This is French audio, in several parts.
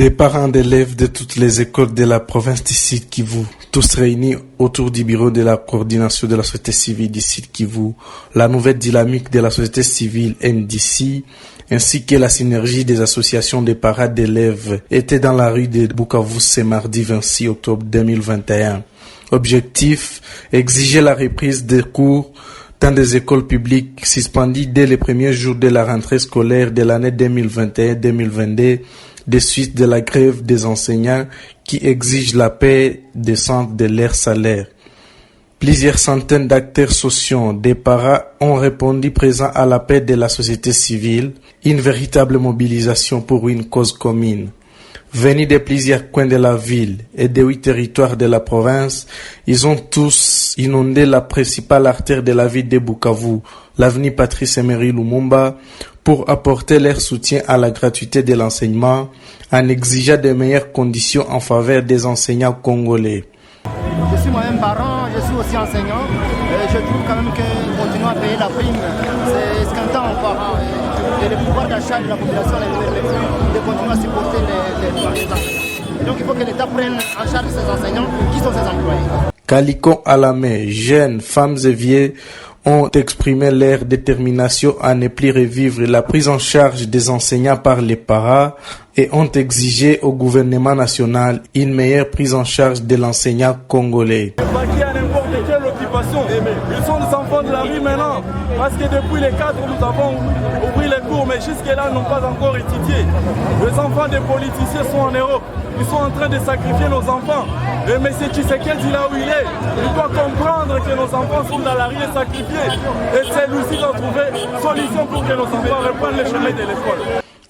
Des parents d'élèves de toutes les écoles de la province du Sud Kivu, tous réunis autour du bureau de la coordination de la société civile du Sud Kivu, la nouvelle dynamique de la société civile NDC, ainsi que la synergie des associations des parents d'élèves étaient dans la rue de Bukavu ce mardi 26 octobre 2021. Objectif, exiger la reprise des cours dans des écoles publiques suspendues dès les premiers jours de la rentrée scolaire de l'année 2021-2022, de suite de la grève des enseignants qui exigent la paix décente de leur salaire. Plusieurs centaines d'acteurs sociaux, des parents ont répondu présents à l'appel de la société civile, une véritable mobilisation pour une cause commune. Venus de plusieurs coins de la ville et de 8 territoires de la province, ils ont tous inondé la principale artère de la ville de Bukavu, l'avenue Patrice Emery Lumumba, pour apporter leur soutien à la gratuité de l'enseignement en exigeant de meilleures conditions en faveur des enseignants congolais. Je suis moi-même parent, je suis aussi enseignant. Je trouve quand même que continuer à payer la prime, c'est scandaleux aux parents. Et le pouvoir d'achat de la population ne permet plus de continuer à supporter les enseignants. Et donc il faut que l'État prenne en charge ces enseignants qui sont ses employés. Calicon à la main, jeunes, femmes et vieux ont exprimé leur détermination à ne plus revivre la prise en charge des enseignants par les parents et ont exigé au gouvernement national une meilleure prise en charge de l'enseignant congolais. Ils sont des enfants de la rue maintenant, parce que depuis les cadres nous avons ouvert les cours, mais jusque-là ils n'ont pas encore étudié. Les enfants des politiciens sont en Europe, ils sont en train de sacrifier nos enfants. Et M. Tshisekedi, là où il est, il doit comprendre que nos enfants sont dans la rue et sacrifiés. Et c'est lui qui doit trouver solution pour que nos enfants reprennent le chemin de l'école.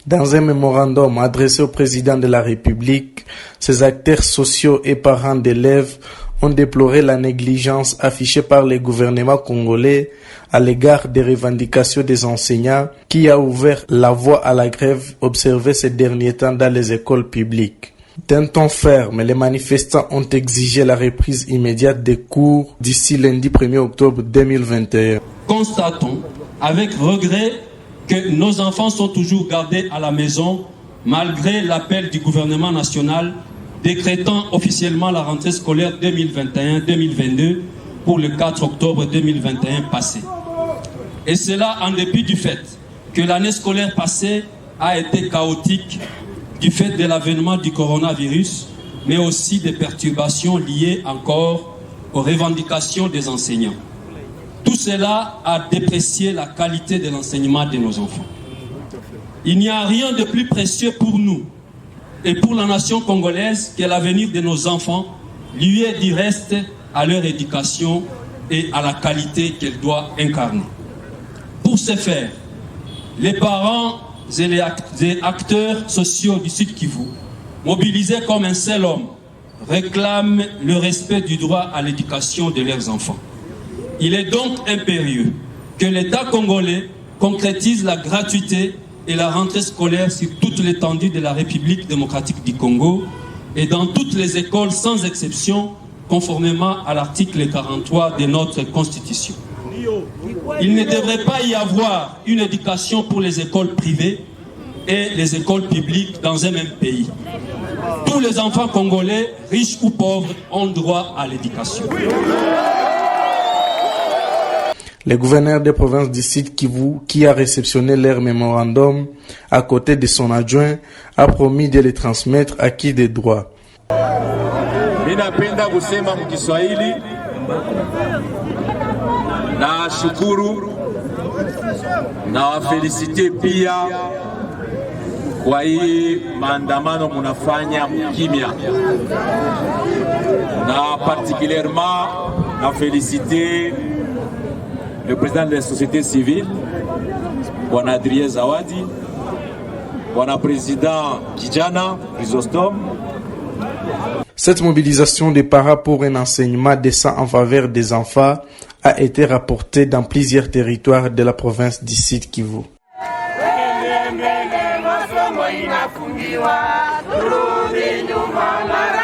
Dans un mémorandum adressé au président de la République, ces acteurs sociaux et parents d'élèves ont déploré la négligence affichée par le gouvernement congolais à l'égard des revendications des enseignants qui a ouvert la voie à la grève observée ces derniers temps dans les écoles publiques. D'un ton ferme, les manifestants ont exigé la reprise immédiate des cours d'ici lundi 1er octobre 2021. Constatons avec regret que nos enfants sont toujours gardés à la maison malgré l'appel du gouvernement national décrétant officiellement la rentrée scolaire 2021-2022 pour le 4 octobre 2021 passé. Et cela en dépit du fait que l'année scolaire passée a été chaotique du fait de l'avènement du coronavirus, mais aussi des perturbations liées encore aux revendications des enseignants. Tout cela a déprécié la qualité de l'enseignement de nos enfants. Il n'y a rien de plus précieux pour nous et pour la nation congolaise que l'avenir de nos enfants, lié du reste à leur éducation et à la qualité qu'elle doit incarner. Pour ce faire, les parents et les acteurs sociaux du Sud Kivu, mobilisés comme un seul homme, réclament le respect du droit à l'éducation de leurs enfants. Il est donc impérieux que l'État congolais concrétise la gratuité et la rentrée scolaire sur toute l'étendue de la République démocratique du Congo et dans toutes les écoles sans exception, conformément à l'article 43 de notre Constitution. Il ne devrait pas y avoir une éducation pour les écoles privées et les écoles publiques dans un même pays. Tous les enfants congolais, riches ou pauvres, ont droit à l'éducation. Le gouverneur des provinces du Sud Kivu, qui a réceptionné leur mémorandum à côté de son adjoint, a promis de les transmettre à qui des droits. Ninapenda kusema mkiswahili na shukuru na wafelicite pia kwa hii maandamano munafanya mkimya, na particulièrement na féliciter le président de la société civile, Bwana Adrien Zawadi, Bwana président Kijana Chrysostome. Cette mobilisation des parents pour un enseignement décent en faveur des enfants a été rapportée dans plusieurs territoires de la province du Sud Kivu. Inafungiwa, turudi nyuma mara